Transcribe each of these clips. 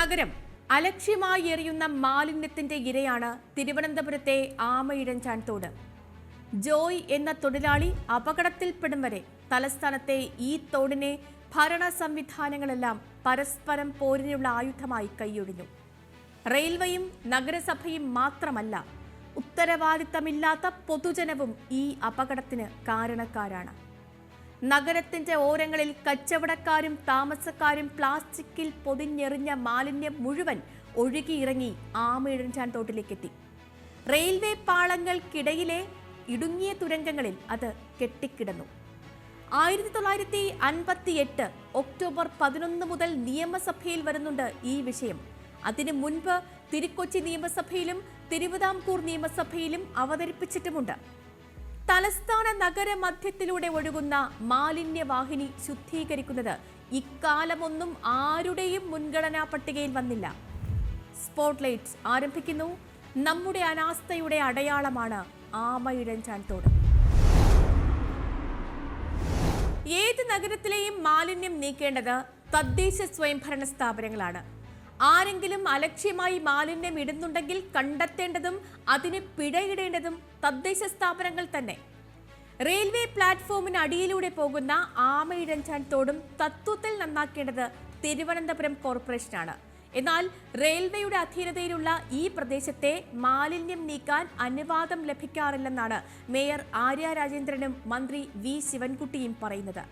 നഗരം അലക്ഷ്യമായി എറിയുന്ന മാലിന്യത്തിന്റെ ഇരയാണ് തിരുവനന്തപുരത്തെ ആമയിഴഞ്ചാൻ തോട്. ജോയ് എന്ന തൊഴിലാളി അപകടത്തിൽപ്പെടും വരെ തലസ്ഥാനത്തെ ഈ തോടിനെ ഭരണ സംവിധാനങ്ങളെല്ലാം പരസ്പരം പോരിനുള്ള ആയുധമായി കൈയൊഴിഞ്ഞു. റെയിൽവേയും നഗരസഭയും മാത്രമല്ല, ഉത്തരവാദിത്തമില്ലാത്ത പൊതുജനവും ഈ അപകടത്തിന് കാരണക്കാരാണ്. നഗരത്തിന്റെ ഓരങ്ങളിൽ കച്ചവടക്കാരും താമസക്കാരും പ്ലാസ്റ്റിക്കിൽ പൊതിഞ്ഞെറിഞ്ഞ മാലിന്യം മുഴുവൻ ഒഴുകിയിറങ്ങി ആമയിഴഞ്ചാൻ തോട്ടിലേക്കെത്തി. റെയിൽവേ പാളങ്ങൾക്കിടയിലെ ഇടുങ്ങിയ തുരങ്കങ്ങളിൽ അത് കെട്ടിക്കിടന്നു. 1958 ഒക്ടോബർ 11 മുതൽ നിയമസഭയിൽ വരുന്നുണ്ട് ഈ വിഷയം. അതിനു മുൻപ് തിരുക്കൊച്ചി നിയമസഭയിലും തിരുവിതാംകൂർ നിയമസഭയിലും അവതരിപ്പിച്ചിട്ടുമുണ്ട്. തലസ്ഥാന നഗരമധ്യത്തിലൂടെ ഒഴുകുന്ന മാലിന്യവാഹിനി ശുദ്ധീകരിക്കുന്നത് ഇക്കാലമൊന്നും ആരുടെയും മുൻഗണനാ പട്ടികയിൽ വന്നില്ല. സ്പോട്ട്ലൈറ്റ്സ് ആരംഭിക്കുന്നു. നമ്മുടെ അനാസ്ഥയുടെ അടയാളമാണ് ആമയിഴഞ്ചാൻ തോട്. ഏത് നഗരത്തിലെയും മാലിന്യം നീക്കേണ്ടത് തദ്ദേശ സ്വയംഭരണ സ്ഥാപനങ്ങളാണ്. ആരെങ്കിലും അലക്ഷ്യമായി മാലിന്യം ഇടുന്നുണ്ടെങ്കിൽ കണ്ടെത്തേണ്ടതും അതിന് പിഴയിടേണ്ടതും തദ്ദേശ സ്ഥാപനങ്ങൾ തന്നെ. റെയിൽവേ പ്ലാറ്റ്ഫോമിന് അടിയിലൂടെ പോകുന്ന ആമയിഴഞ്ചാൻ തോടും തത്വത്തിൽ നന്നാക്കേണ്ടത് തിരുവനന്തപുരം കോർപ്പറേഷനാണ്. എന്നാൽ റെയിൽവേയുടെ അധീനതയിലുള്ള ഈ പ്രദേശത്തെ മാലിന്യം നീക്കാൻ അനുവാദം ലഭിക്കാറില്ലെന്നാണ് മേയർ ആര്യ രാജേന്ദ്രനും മന്ത്രി വി ശിവൻകുട്ടിയും പറയുന്നത്.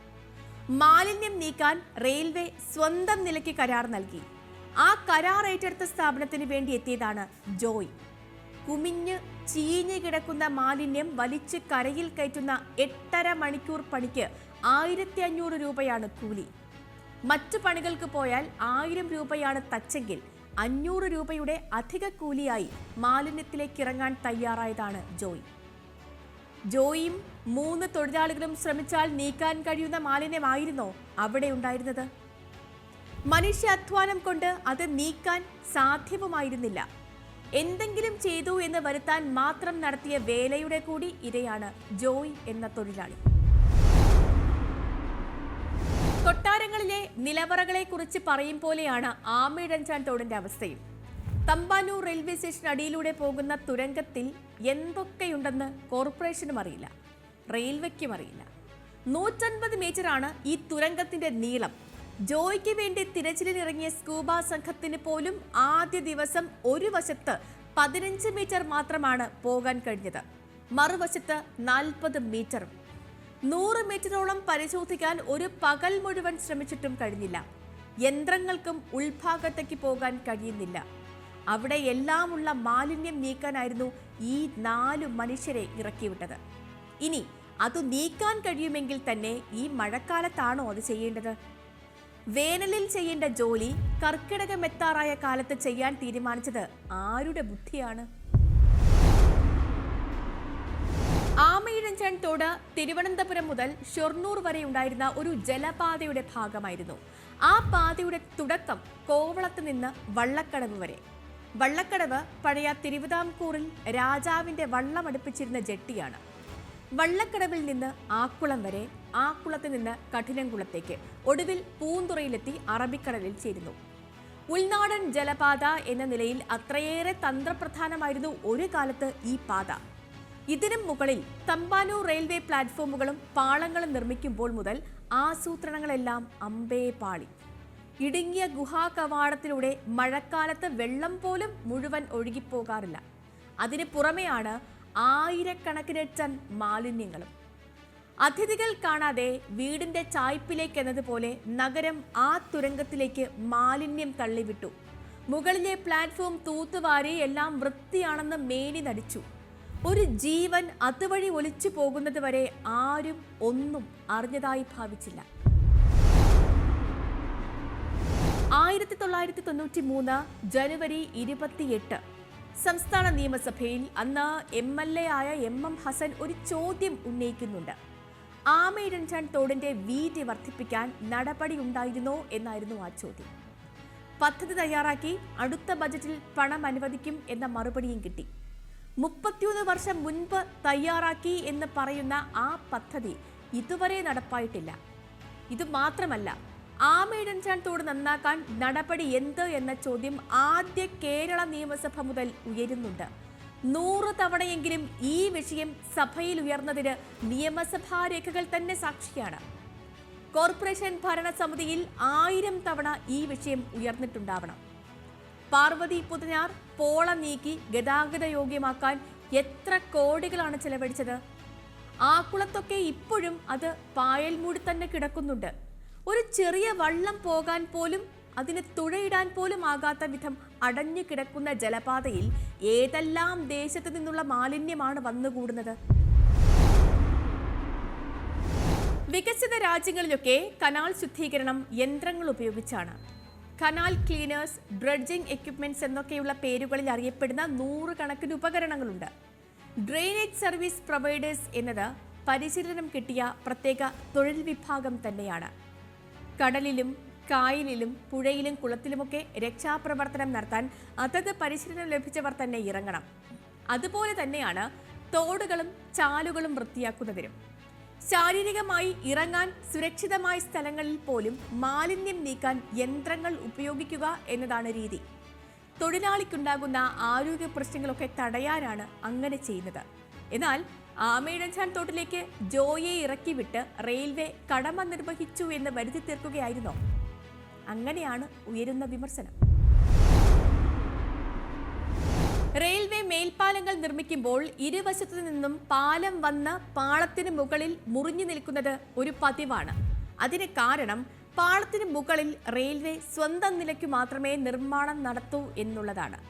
മാലിന്യം നീക്കാൻ റെയിൽവേ സ്വന്തം നിലയ്ക്ക് കരാർ നൽകി. ആ കരാർ ഏറ്റെടുത്ത സ്ഥാപനത്തിന് വേണ്ടി എത്തിയതാണ് ജോയ്. കുമിഞ്ഞ് ചീഞ്ഞു കിടക്കുന്ന മാലിന്യം വലിച്ച് കരയിൽ കയറ്റുന്ന 8.5 മണിക്കൂർ പണിക്ക് 1500 രൂപയാണ് കൂലി. മറ്റു പണികൾക്ക് പോയാൽ 1000 രൂപയാണ് തച്ചെങ്കിൽ 500 രൂപയുടെ അധിക കൂലിയായി മാലിന്യത്തിലേക്ക് ഇറങ്ങാൻ തയ്യാറായതാണ് ജോയ്. ജോയും 3 തൊഴിലാളികളും ശ്രമിച്ചാൽ നീക്കാൻ കഴിയുന്ന മാലിന്യമായിരുന്നോ അവിടെ ഉണ്ടായിരുന്നത്? മനുഷ്യാധ്വാനം കൊണ്ട് അത് നീക്കാൻ സാധ്യവുമായിരുന്നില്ല. എന്തെങ്കിലും ചെയ്തു എന്ന് വരുത്താൻ മാത്രം നടത്തിയ വേലയുടെ കൂടി ഇരയാണ് ജോയ് എന്ന തൊഴിലാളി. കൊട്ടാരങ്ങളിലെ നിലവറകളെ കുറിച്ച് പറയും പോലെയാണ് ആമയിഴഞ്ചാൻ തോടിന്റെ അവസ്ഥയും. തമ്പാനൂർ റെയിൽവേ സ്റ്റേഷൻ അടിയിലൂടെ പോകുന്ന തുരങ്കത്തിൽ എന്തൊക്കെയുണ്ടെന്ന് കോർപ്പറേഷനും അറിയില്ല, റെയിൽവേക്കും അറിയില്ല. 150 മീറ്ററാണ് ഈ തുരങ്കത്തിന്റെ നീളം. ജോയ്ക്ക് വേണ്ടി തിരച്ചിലിനിറങ്ങിയ സ്കൂബ സംഘത്തിന് പോലും ആദ്യ ദിവസം ഒരു വശത്ത് 15 മീറ്റർ മാത്രമാണ് പോകാൻ കഴിഞ്ഞത്, മറുവശത്ത് 40 മീറ്ററും. 100 മീറ്ററോളം പരിശോധിക്കാൻ ഒരു പകൽ മുഴുവൻ ശ്രമിച്ചിട്ടും കഴിഞ്ഞില്ല. യന്ത്രങ്ങൾക്കും ഉൾഭാഗത്തേക്ക് പോകാൻ കഴിയുന്നില്ല. അവിടെ എല്ലാമുള്ള മാലിന്യം നീക്കാനായിരുന്നു ഈ 4 മനുഷ്യരെ ഇറക്കിവിട്ടത്. ഇനി അത് നീക്കാൻ കഴിയുമെങ്കിൽ തന്നെ ഈ മഴക്കാലത്താണോ അത് ചെയ്യേണ്ടത്? വേനലിൽ ചെയ്യേണ്ട ജോലി കർക്കിടകമെത്താറായ കാലത്ത് ചെയ്യാൻ തീരുമാനിച്ചത് ആരുടെ ബുദ്ധിയാണ്? ആമയിഴഞ്ചാൻ തോട് തിരുവനന്തപുരം മുതൽ ഷൊർണൂർ വരെ ഉണ്ടായിരുന്ന ഒരു ജലപാതയുടെ ഭാഗമായിരുന്നു. ആ പാതയുടെ തുടക്കം കോവളത്ത് നിന്ന് വള്ളക്കടവ് വരെ. വള്ളക്കടവ് പഴയ തിരുവിതാംകൂറിൽ രാജാവിന്റെ വള്ളമടുപ്പിച്ചിരുന്ന ജെട്ടിയാണ്. വള്ളക്കടവിൽ നിന്ന് ആക്കുളം വരെ, ആക്കുളത്ത് നിന്ന് കഠിനംകുളത്തേക്ക്, ഒടുവിൽ പൂന്തുറയിലെത്തി അറബിക്കടലിൽ ചേരുന്നു. ഉൾനാടൻ ജലപാത എന്ന നിലയിൽ അത്രയേറെ തന്ത്രപ്രധാനമായിരുന്നു ഒരു കാലത്ത് ഈ പാത. ഇതിനും മുകളിൽ തമ്പാനൂർ റെയിൽവേ പ്ലാറ്റ്ഫോമുകളും പാളങ്ങളും നിർമ്മിക്കുമ്പോൾ മുതൽ ആസൂത്രണങ്ങളെല്ലാം അമ്പേ പാളി. ഇടുങ്ങിയ ഗുഹാ കവാടത്തിലൂടെ മഴക്കാലത്ത് വെള്ളം പോലും മുഴുവൻ ഒഴുകിപ്പോകാറില്ല. അതിന് പുറമെയാണ് ആയിരക്കണക്കിന് ടൺ മാലിന്യങ്ങളും. അതിഥികൾ കാണാതെ വീടിന്റെ ചായ്പിലേക്ക് എന്നതുപോലെ നഗരം ആ തുരങ്കത്തിലേക്ക് മാലിന്യം തള്ളിവിട്ടു. മുകളിലെ പ്ലാറ്റ്ഫോം തൂത്തുവാരി എല്ലാം വൃത്തിയാണെന്ന് മേനി നടിച്ചു. ഒരു ജീവൻ അതുവഴി ഒലിച്ചു പോകുന്നത് വരെ ആരും ഒന്നും അറിഞ്ഞതായി ഭാവിച്ചില്ല. 1993 ജനുവരി 28 സംസ്ഥാന നിയമസഭയിൽ അന്ന് MLA ആയ MM ഹസൻ ഒരു ചോദ്യം ഉന്നയിക്കുന്നുണ്ട്. ആമയിഴഞ്ചാൻ തോടിന്റെ വീതി വർദ്ധിപ്പിക്കാൻ നടപടി ഉണ്ടായിരുന്നോ എന്നായിരുന്നു ആ ചോദ്യം. പദ്ധതി തയ്യാറാക്കി അടുത്ത ബജറ്റിൽ പണം അനുവദിക്കും എന്ന മറുപടിയും കിട്ടി. 31 വർഷം മുൻപ് തയ്യാറാക്കി എന്ന് പറയുന്ന ആ പദ്ധതി ഇതുവരെ നടപ്പായിട്ടില്ല. ഇത് മാത്രമല്ല, ആമയിഴഞ്ചാൻ തോട് നന്നാക്കാൻ നടപടി എന്ത് എന്ന ചോദ്യം ആദ്യ കേരള നിയമസഭ മുതൽ ഉയരുന്നുണ്ട്. 100 തവണയെങ്കിലും ഈ വിഷയം സഭയിൽ ഉയർന്നതിന് നിയമസഭാ രേഖകൾ തന്നെ സാക്ഷിയാണ്. കോർപ്പറേഷൻ ഭരണസമിതിയിൽ 1000 തവണ ഈ വിഷയം ഉയർന്നിട്ടുണ്ടാവണം. പാർവതി പുതനാർ പോള നീക്കി ഗതാഗത യോഗ്യമാക്കാൻ എത്ര കോടികളാണ് ചെലവഴിച്ചത്? ആക്കുളത്തൊക്കെ ഇപ്പോഴും അത് പായൽ മൂടി തന്നെ കിടക്കുന്നുണ്ട്. ഒരു ചെറിയ വള്ളം പോകാൻ പോലും അതിന് തുഴയിടാൻ പോലും ആകാത്ത വിധം അടഞ്ഞു കിടക്കുന്ന ജലപാതയിൽ ഏതെല്ലാം ദേശത്തു നിന്നുള്ള മാലിന്യമാണ് വന്നുകൂടുന്നത്? വികസിത രാജ്യങ്ങളിലൊക്കെ കനാൽ ശുദ്ധീകരണം യന്ത്രങ്ങൾ ഉപയോഗിച്ചാണ്. കനാൽ ക്ലീനേഴ്സ്, ഡ്രഡ്ജിംഗ് എക്യുപ്മെന്റ്സ് എന്നൊക്കെയുള്ള പേരുകളിൽ അറിയപ്പെടുന്ന 100 കണക്കിന് ഉപകരണങ്ങളുണ്ട്. ഡ്രെയിനേജ് സർവീസ് പ്രൊവൈഡേഴ്സ് എന്നത് പരിശീലനം കിട്ടിയ പ്രത്യേക തൊഴിൽ വിഭാഗം തന്നെയാണ്. കടലിലും കായലിലും പുഴയിലും കുളത്തിലുമൊക്കെ രക്ഷാപ്രവർത്തനം നടത്താൻ അതത് പരിശീലനം ലഭിച്ചവർ തന്നെ ഇറങ്ങണം. അതുപോലെ തന്നെയാണ് തോടുകളും ചാലുകളും വൃത്തിയാക്കുന്നതിനും. ശാരീരികമായി ഇറങ്ങാൻ സുരക്ഷിതമായ സ്ഥലങ്ങളിൽ പോലും മാലിന്യം നീക്കാൻ യന്ത്രങ്ങൾ ഉപയോഗിക്കുക എന്നതാണ് രീതി. തൊഴിലാളിക്കുണ്ടാകുന്ന ആരോഗ്യ പ്രശ്നങ്ങളൊക്കെ തടയാനാണ് അങ്ങനെ ചെയ്യുന്നത്. എന്നാൽ ആമയിഴഞ്ചാൻ തോട്ടിലേക്ക് ജോയെ ഇറക്കിവിട്ട് റെയിൽവേ കടമ നിർവഹിച്ചു എന്ന് വരുത്തി തീർക്കുകയായിരുന്നോ? അങ്ങനെയാണ് ഉയരുന്ന വിമർശനം. റെയിൽവേ മേൽപ്പാലങ്ങൾ നിർമ്മിക്കുമ്പോൾ ഇരുവശത്തു നിന്നും പാലം വന്ന് പാളത്തിന് മുകളിൽ മുറിഞ്ഞു നിൽക്കുന്നത് ഒരു പതിവാണ്. അതിന് കാരണം പാളത്തിന് മുകളിൽ റെയിൽവേ സ്വന്തം നിലയ്ക്ക് മാത്രമേ നിർമ്മാണം നടത്തൂ എന്നുള്ളതാണ്.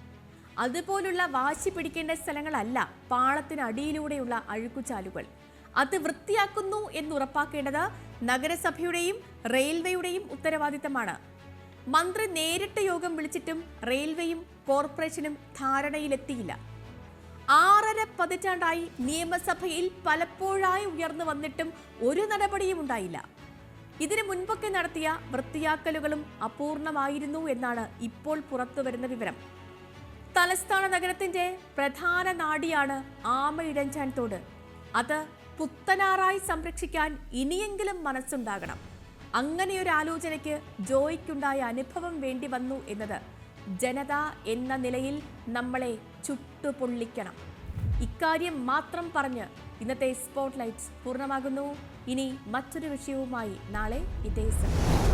അതുപോലുള്ള വാശി പിടിക്കേണ്ട സ്ഥലങ്ങളല്ല പാളത്തിനടിയിലൂടെയുള്ള അഴുക്കുചാലുകൾ. അത് വൃത്തിയാക്കുന്നു എന്നുറപ്പാക്കേണ്ടത് നഗരസഭയുടെയും റെയിൽവേയുടെയും ഉത്തരവാദിത്തമാണ്. മന്ത്രി നേരിട്ട് യോഗം വിളിച്ചിട്ടും റെയിൽവേയും കോർപ്പറേഷനും ധാരണയിലെത്തിയില്ല. 6.5 പതിറ്റാണ്ടായി നിയമസഭയിൽ പലപ്പോഴായി ഉയർന്നു വന്നിട്ടും ഒരു നടപടിയും ഉണ്ടായില്ല. ഇതിനു മുൻപൊക്കെ നടത്തിയ വൃത്തിയാക്കലുകളും അപൂർണമായിരുന്നു എന്നാണ് ഇപ്പോൾ പുറത്തുവരുന്ന വിവരം. തലസ്ഥാന നഗരത്തിന്റെ പ്രധാന നാഡിയാണ് ആമയിഴഞ്ചാൻ തോട്. അത് പുത്തനാറായി സംരക്ഷിക്കാൻ ഇനിയെങ്കിലും മനസ്സുണ്ടാകണം. അങ്ങനെയൊരാലോചനയ്ക്ക് ജോയ്ക്കുണ്ടായ അനുഭവം വേണ്ടി വന്നു എന്നത് ജനത എന്ന നിലയിൽ നമ്മളെ ചുട്ടുപൊള്ളിക്കണം. ഇക്കാര്യം മാത്രം പറഞ്ഞ് ഇന്നത്തെ സ്പോട്ട്ലൈറ്റ്സ് പൂർണ്ണമാകുന്നു. ഇനി മറ്റൊരു വിഷയവുമായി നാളെ ഇതേ സമയം.